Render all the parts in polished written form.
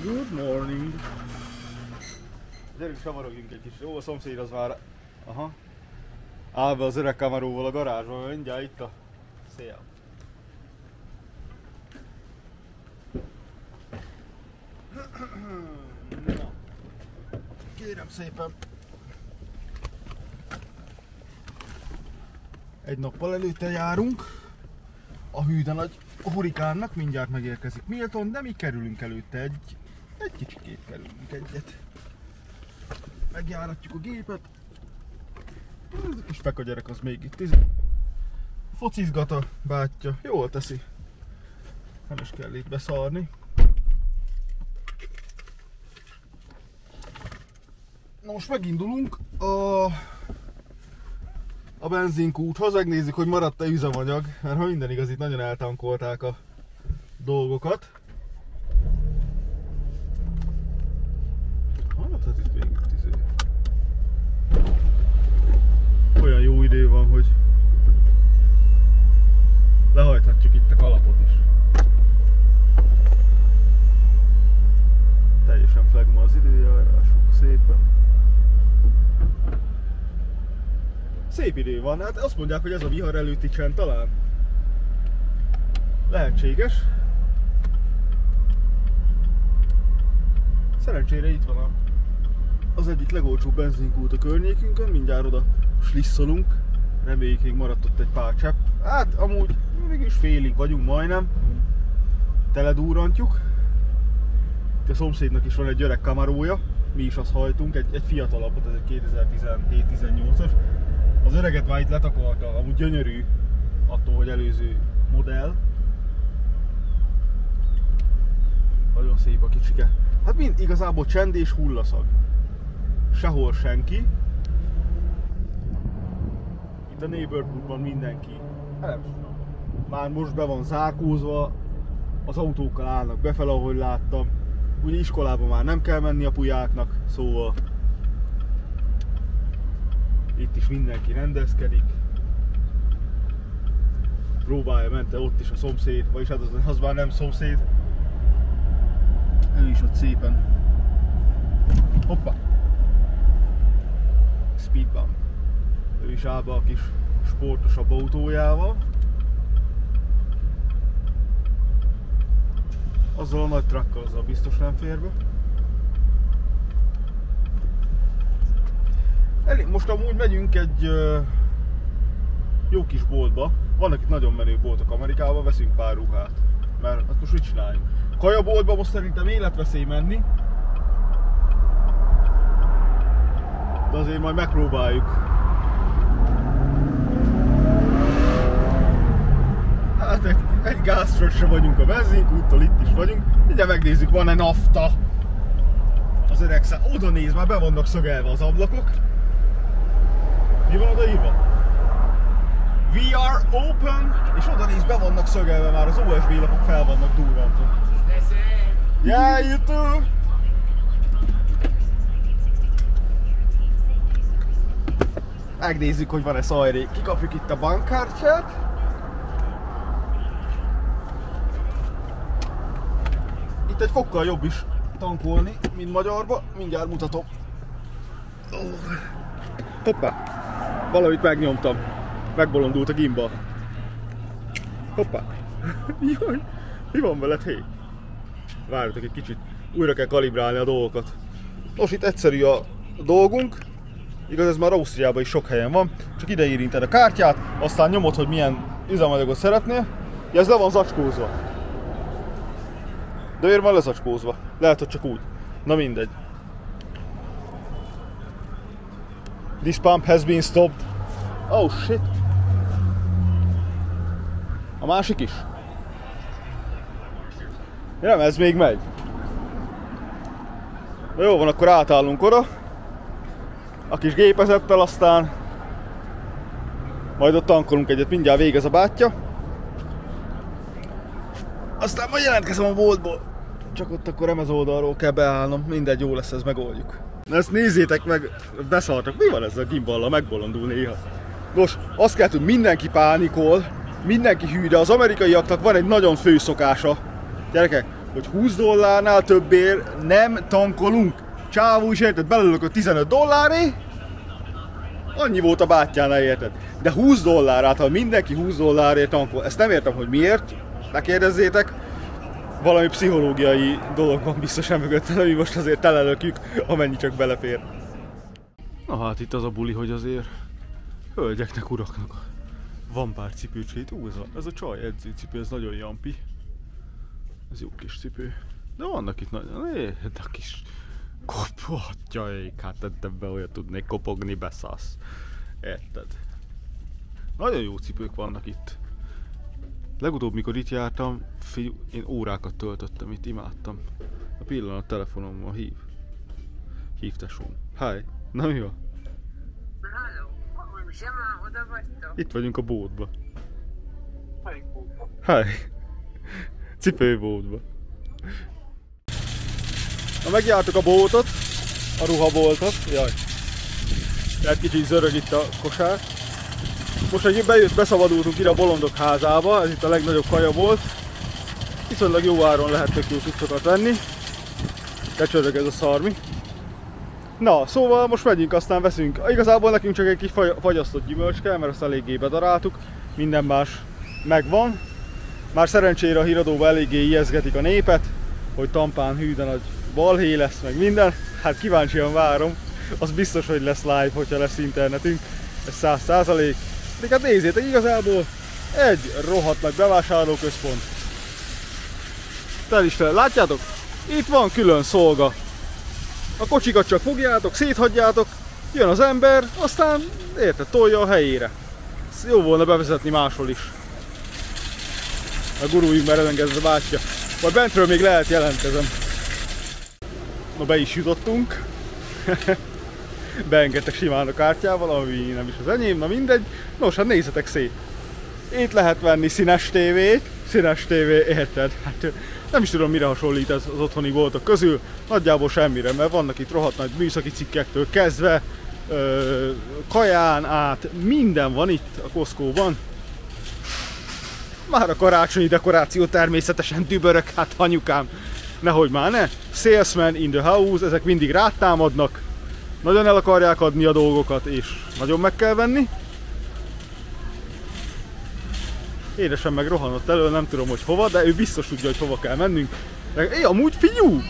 Good morning. Gyerünk, savarogjunk egy kis. Jó, a szomszéd az már... Aha. Áll be az öreg Camaróval a garázsban, mindjárt itt a szél. Na. Kérem szépen. Egy nappal előtte járunk. A hű de nagy hurikánnak mindjárt megérkezik Milton, de mi kerülünk előtte egy kicsikét kerülünk egyet. Megjáratjuk a gépet. Ez a kis feka gyerek az még itt focizgat a bátyja. Jól teszi. Nem is kell itt beszarni. Na most megindulunk a benzinkúthoz, megnézzük, hogy maradt-e üzemanyag, mert ha minden igaz, itt nagyon eltankolták a dolgokat. Hát itt még olyan jó idő van, hogy lehajthatjuk itt a kalapot is. Teljesen flegma az időjárásunk, szépen. Szép idő van, hát azt mondják, hogy ez a vihar előtti csend talán. Lehetséges. Szerencsére itt van az egyik legolcsóbb benzinkút a környékünkön, mindjárt oda slisszolunk. Reméljük, még maradt ott egy pár csepp. Hát amúgy mégis félig vagyunk majdnem. Teledúrantjuk. Itt a szomszédnak is van egy öreg Camarója. Mi is azt hajtunk, egy fiatalabbat, ez egy 2017-18-as. Az öreget már itt letakarta, amúgy gyönyörű attól, hogy előző modell. Nagyon szép a kicsike. Hát mind igazából csend és hullaszag. Sehol senki. Itt a neighborhoodban mindenki. Már most be van zárkózva, az autókkal állnak befele, ahogy láttam. Ugye iskolában már nem kell menni a pulyáknak, szóval itt is mindenki rendezkedik. Próbálja mente ott is a szomszéd, vagyis hát az már nem szomszéd. Ő is ott szépen. Hoppá! Speedbump. Ő is áll be a kis sportosabb autójával. Azzal a nagy truckkal, azzal biztos nem fér be. Most amúgy megyünk egy jó kis boltba. Vannak itt nagyon menő boltok Amerikában, veszünk pár ruhát. Mert hát most mit csináljunk? Kajaboltba most szerintem életveszély menni. De azért majd megpróbáljuk. Hát egy gázfröccsre vagyunk a benzinkúttól, itt is vagyunk. Mindjárt megnézzük, van-e nafta. Az öreg szám. Oda néz, már be vannak szögelve az ablakok. Mi van oda írva? We are open! És oda néz, be vannak szögelve már, az OSB lapok fel vannak durrantva. Yeah, you too! Megnézzük, hogy van-e szajrék. Kikapjuk itt a bankkártyát. Itt egy fokkal jobb is tankolni, mint magyarba. Mindjárt mutatom. Hoppá! Valamit megnyomtam. Megbolondult a gimbal. Hoppá! Jaj! Mi van veled, hé? Várjatok egy kicsit. Újra kell kalibrálni a dolgokat. Nos, itt egyszerű a dolgunk. Igaz, ez már Ausztriában is sok helyen van. Csak ide érinted a kártyát, aztán nyomod, hogy milyen üzemanyagot szeretnél. Ja, ez le van zacskózva. De miért van lezacskózva? Lehet, hogy csak úgy. Na mindegy. This pump has been stopped. Oh shit. A másik is? Nem, ez még megy. Na jó van, akkor átállunk oda. A kis gépezettel, aztán majd ott tankolunk egyet, mindjárt végez a bátyja. Aztán majd jelentkezem a boltból. Csak ott akkor nem az oldalról kell beállnom, mindegy, jó lesz, ez megoldjuk. Na ezt nézzétek meg, beszartak, mi van ezzel a gimballal, megbolondul néha. Nos, azt kell tudni, mindenki pánikol, mindenki hű, de az amerikaiaknak van egy nagyon fő szokása, gyerekek, hogy 20 dollárnál többért nem tankolunk. Csávó is érted, belőlök a 15 dolláré, annyi volt a bátyjánál, érted? De 20 dollár, hát ha mindenki 20 dollárért tankol, ezt nem értem, hogy miért, ne kérdezzétek. Valami pszichológiai dolog van biztosan mögötte, ami most azért telelökjük, amennyi csak belefér. Na hát itt az a buli, hogy azért hölgyeknek, uraknak van pár cipőcsét. Ez a csaj edzőcipő, ez nagyon jampi. Ez jó kis cipő. De vannak itt nagyon... a kis kopatjaik, hát ebbe olyat tudnék kopogni, beszállsz. Érted? Nagyon jó cipők vannak itt. Legutóbb, mikor itt jártam, én órákat töltöttem itt, imádtam. A pillanat telefonommal hív. Hív tesóm. Hi. Na mi van? Itt vagyunk a bótba. Hi. Cipőbótba. Na megjártuk a bótot, a ruhaboltot. Jaj. Egy kicsit zörög itt a kosár. Most, hogy beszabadultunk ide a bolondok házába, ez itt a legnagyobb kaja volt. Viszonylag jó áron lehet tök jó cuccokat venni. De csörög ez a szarmi. Na, szóval most megyünk, aztán veszünk. Igazából nekünk csak egy kis fagyasztott gyümölcs kell, mert azt eléggé bedaráltuk. Minden más megvan. Már szerencsére a híradóban eléggé ijeszgetik a népet, hogy Tampán hű, de nagy balhé lesz, meg minden. Hát kíváncsian várom. Az biztos, hogy lesz live, hogyha lesz internetünk. Ez 100%. De hát nézzétek, igazából egy rohadt nagy bevásárlóközpont. Látjátok? Itt van külön szolga. A kocsikat csak fogjátok, széthagyjátok, jön az ember, aztán érted, tolja a helyére. Ezt jó volna bevezetni máshol is. A guruljunk már elengedve bátyja. Majd bentről még lehet jelentkezem. Na be is jutottunk. Beengedtek simán a kártyával, ami nem is az enyém, na mindegy. Nos, hát nézzetek szét. Itt lehet venni színes tévét. Színes tévé, érted? Hát nem is tudom, mire hasonlít ez az otthoni boltok közül. Nagyjából semmire, mert vannak itt rohadt nagy műszaki cikkektől kezdve, kaján át, minden van itt a Costco-ban. Már a karácsonyi dekoráció természetesen dübörök, hát anyukám, nehogy már ne. Salesman in the house, ezek mindig rátámadnak. Nagyon el akarják adni a dolgokat, és nagyon meg kell venni. Édesem meg rohanott elő, nem tudom, hogy hova, de ő biztos tudja, hogy hova kell mennünk. Amúgy figyú,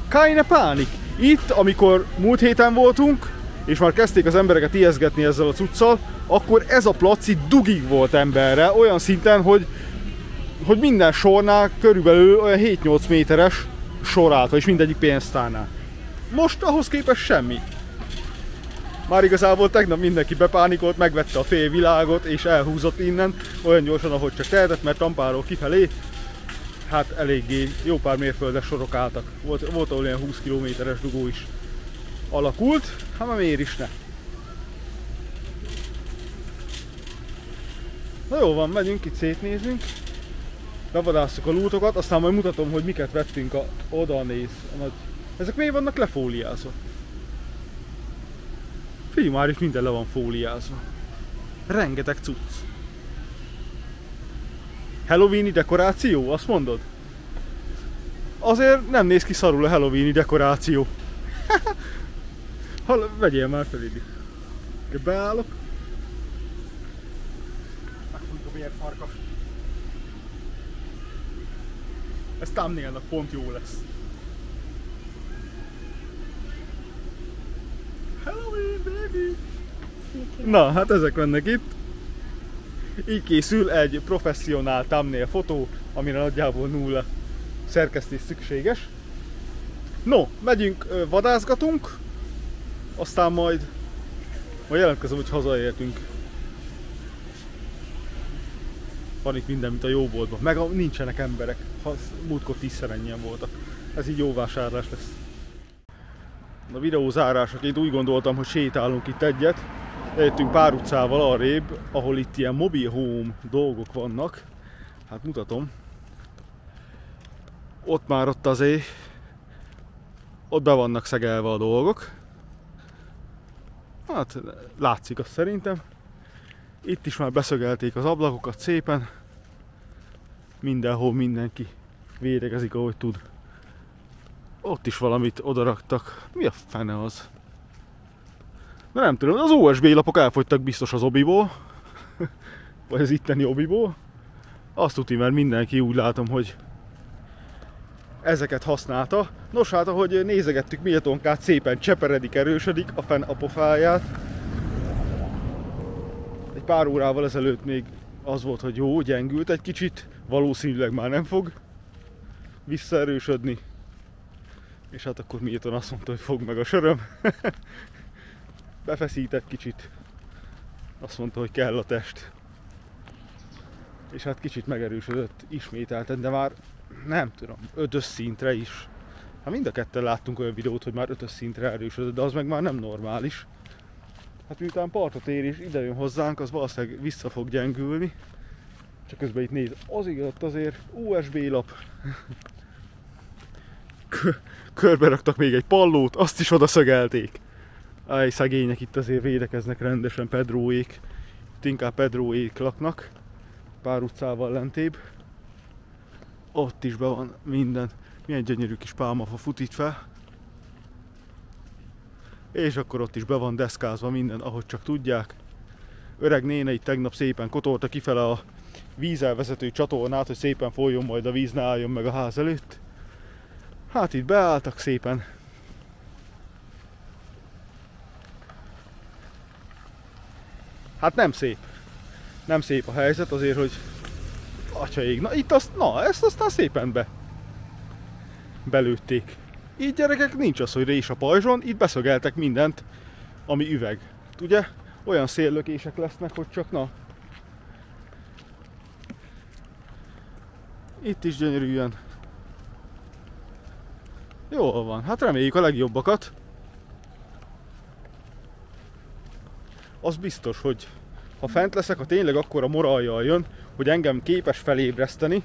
keine pánik. Itt, amikor múlt héten voltunk, és már kezdték az embereket ijeszgetni ezzel a cuccal, akkor ez a plac itt dugig volt emberre, olyan szinten, hogy minden sornál körülbelül olyan 7-8 méteres sor állt, és mindegyik pénztárnál. Most ahhoz képest semmi. Már igazából tegnap mindenki bepánikolt, megvette a fél világot és elhúzott innen, olyan gyorsan, ahogy csak tehetett, mert Tampáról kifelé, hát eléggé jó pár mérföldes sorok álltak. Volt ahol ilyen 20 kilométeres dugó is alakult, hát már miért is ne. Na jó van, megyünk, itt szétnézünk, bevadásszuk a lútokat, aztán majd mutatom, hogy miket vettünk oda néz. Ezek miért vannak lefóliázva? Figyelj már, itt minden le van fóliázva. Rengeteg cucc. Halloweeni dekoráció, azt mondod? Azért nem néz ki szarul a halloweeni dekoráció. Vegyél már fel ide. Beállok. Megfújt a vérfarkas. Ez thumbnailnak pont jó lesz. Halloween, baby! Na, hát ezek vannak itt. Így készül egy professzionál thumbnail fotó, amire nagyjából nulla szerkesztés szükséges. No, megyünk, vadászgatunk, aztán majd jelentkezem, hogy hazaértünk. Van itt minden, mint a jó boltban. Meg nincsenek emberek, múltkor 10-szer ennyien voltak. Ez így jó vásárlás lesz. A videó zárásaként úgy gondoltam, hogy sétálunk itt egyet. Eljöttünk pár utcával arrébb, ahol itt ilyen mobile home dolgok vannak. Hát mutatom. Ott azért, ott be vannak szegelve a dolgok. Hát látszik azt szerintem. Itt is már beszögelték az ablakokat szépen. Mindenhol mindenki védekezik, ahogy tud. Ott is valamit odaraktak. Mi a fene az? Na nem tudom, az USB lapok elfogytak biztos az obiból. Vagy az itteni obiból. Azt tudni, mert mindenki úgy látom, hogy ezeket használta. Nos hát, ahogy nézegettük Miltonkát, szépen cseperedik, erősödik a fenn a pofáját. Egy pár órával ezelőtt még az volt, hogy jó, gyengült egy kicsit. Valószínűleg már nem fog visszaerősödni. És hát akkor Milton azt mondta, hogy fog meg a söröm. Befeszített kicsit. Azt mondta, hogy kell a test. És hát kicsit megerősödött ismételten, de már nem tudom, 5-ös szintre is. Hát mind a ketten láttunk olyan videót, hogy már 5-ös szintre erősödött, de az meg már nem normális. Hát miután partot ér és ide jön hozzánk, az valószínűleg vissza fog gyengülni. Csak közben itt néz, az igaz, azért USB lap. Körbe raktak még egy pallót, azt is oda szögelték. Aj, szegények itt azért védekeznek rendesen, Pedróék. Itt inkább Pedróék laknak. Pár utcával lentébb. Ott is be van minden. Milyen gyönyörű kis pálmafa fut itt fel. És akkor ott is be van deszkázva minden, ahogy csak tudják. Öreg néne itt tegnap szépen kotorta kifele a vízelvezető csatornát, hogy szépen folyjon majd a víz, ne álljon meg a ház előtt. Hát itt beálltak szépen. Hát nem szép. Nem szép a helyzet azért, hogy atyaég. Na itt azt, na ezt aztán szépen belőtték. Így gyerekek nincs az, hogy rés a pajzson, itt beszögeltek mindent, ami üveg. Ugye? Olyan széllökések lesznek, hogy csak na. Itt is gyönyörűen. Jól van, hát reméljük a legjobbakat. Az biztos, hogy ha fent leszek, ha tényleg akkora morajjal jön, hogy engem képes felébreszteni,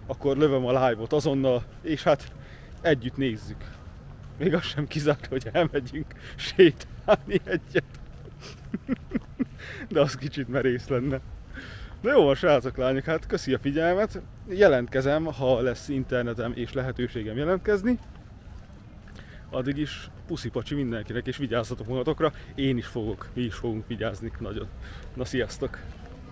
akkor lövöm a live-ot azonnal, és hát együtt nézzük. Még az sem kizárt, hogy elmegyünk sétálni egyet. De az kicsit merész lenne. De jó van, srácok, lányok, hát köszi a figyelmet. Jelentkezem, ha lesz internetem és lehetőségem jelentkezni. Addig is puszi-pacsi mindenkinek, és vigyázzatok magatokra. Én is fogok, mi is fogunk vigyázni nagyon. Na, sziasztok!